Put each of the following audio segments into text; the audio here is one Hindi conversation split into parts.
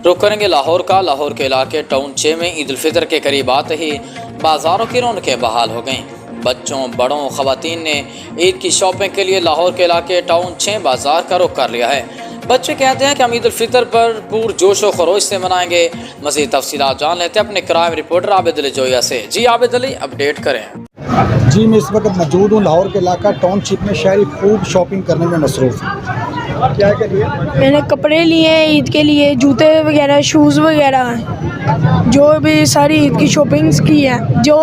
रुख करेंगे लाहौर का। लाहौर के इलाके टाउन 6 में ईद उल फितर के करीब आते ही बाज़ारों की रौनकें बहाल हो गईं। बच्चों, बड़ों, ख़वातीन ने ईद की शॉपिंग के लिए लाहौर के इलाके टाउन 6 बाज़ार का रुख कर लिया है। बच्चे कहते हैं कि हम ईद उल फितर पर पूर जोश व खरोश से मनाएंगे। मज़ीद तफसीलात जान लेते हैं अपने क्राइम रिपोर्टर आबिद अली जोया से। जी आबिद अली, अपडेट करें। जी, मैं इस वक्त मौजूद हूँ लाहौर के इलाका टाउनशिप में। शहरी खूब शॉपिंग करने में मसरूफ़ है। क्या क्या लिए? मैंने कपड़े लिए हैं ईद के लिए, जूते वगैरह, शूज़ वगैरह, जो भी सारी ईद की शॉपिंग्स की है। जो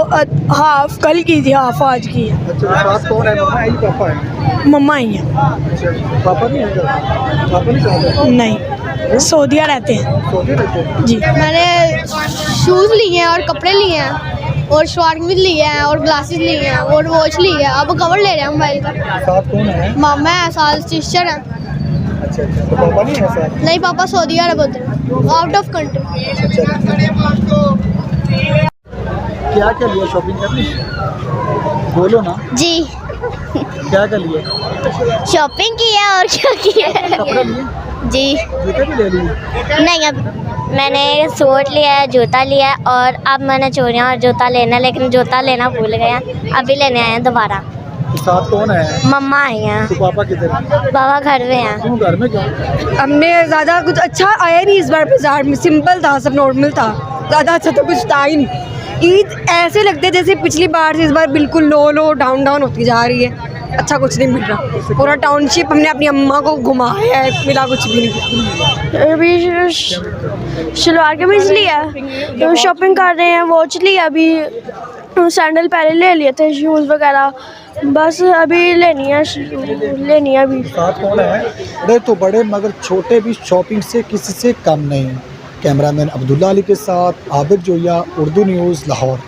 हाफ कल की थी, हाफ आज की है। अच्छा, साथ कौन है? मम्मा है या पापा है? मम्मा ही है। अच्छा, पापा नहीं है? पापा नहीं साथ है? नहीं, सऊदीया रहते हैं। सऊदी रहते हैं? जी, मैंने शूज़ लिए हैं और कपड़े लिए हैं और शॉर्ट भी लिए हैं और ग्लासेस लिए हैं और वॉच ली है। अब कवर ले रहे हैं मोबाइल का। साथ कौन है? मामा है, साथ सिस्टर है। अच्छा, तो पापा नहीं है साथ? नहीं, पापा सऊदी अरब होते हैं, आउट ऑफ कंट्री। क्या क्या लिया शॉपिंग करनी? बोलो ना। जी, क्या क्या लिए? शॉपिंग की है और क्या किया है? कपड़े लिए? जी जूते भी ले लिए? नहीं, अब मैंने सूट लिया है, जूता लिया है और अब मैंने चूड़ियाँ और जूता लेना है, लेकिन जूता लेना भूल गया। अभी लेने आए हैं दोबारा। तो साथ कौन है? मम्मा आई हैं। तो पापा किधर है? बाबा घर में हैं। क्यों, घर में क्यों? हमने ज़्यादा कुछ अच्छा आया नहीं इस बार बाजार में। सिंपल था, सब नॉर्मल था, ज़्यादा अच्छा तो कुछ था ही नहीं। ईद ऐसे लगते जैसे पिछली बार से इस बार बिल्कुल लो डाउन होती जा रही है। अच्छा कुछ नहीं मिल रहा। पूरा टाउनशिप हमने अपनी अम्मा को घुमाया है, मिला कुछ भी नहीं। अभी शलवार कमीज लिया, तो शॉपिंग कर रहे हैं। वॉच लिया, अभी सैंडल पहले ले लिए थे, शूज़ वगैरह बस अभी लेनी है अभी। साथ कौन है? बड़े तो बड़े मगर छोटे भी शॉपिंग से किसी से कम नहीं। कैमरामैन अब्दुल्ला अली के साथ आबिद जोया, उर्दू न्यूज़, लाहौर।